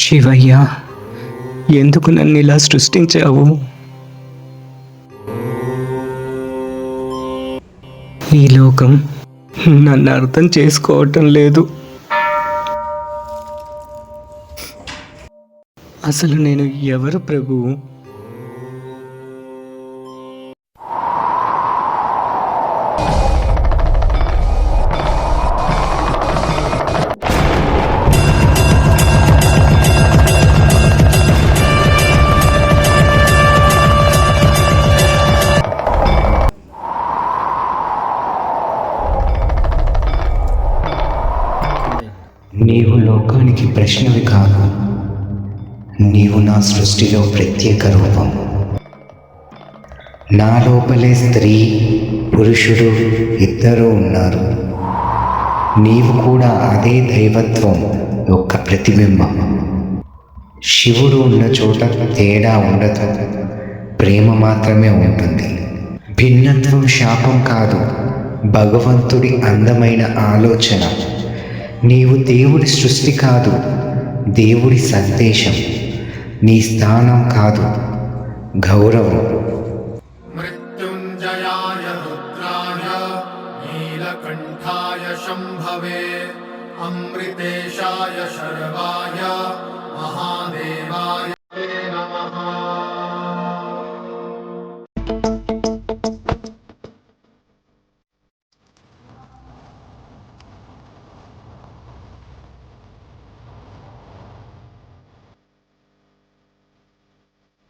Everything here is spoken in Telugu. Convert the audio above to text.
శివయ్య, ఎందుకు నన్ను ఇలా సృష్టించావు? ఈ లోకం నన్ను అర్థం చేసుకోవటం లేదు. అసలు నేను ఎవరు ప్రభువు? నీవు లోకానికి ప్రశ్నవి కాదు, నీవు నా సృష్టిలో ప్రత్యేక రూపం. నా లోపలే స్త్రీ పురుషుడు ఇద్దరూ ఉన్నారు. నీవు కూడా అదే దైవత్వం యొక్క ప్రతిబింబం. శివుడు ఉన్న చోట తేడా ఉండదు, ప్రేమ మాత్రమే ఉంటుంది. భిన్నత్వం శాపం కాదు, భగవంతుడి అందమైన ఆలోచన. నీవు దేవుడి సృష్టి కాదు, దేవుడి సందేశం. నీ స్థానం కాదు, గౌరవం. మృత్యుంజయాయ రుద్రాయ నీలకంఠాయ శంభవే అమృతేశాయ శర్వా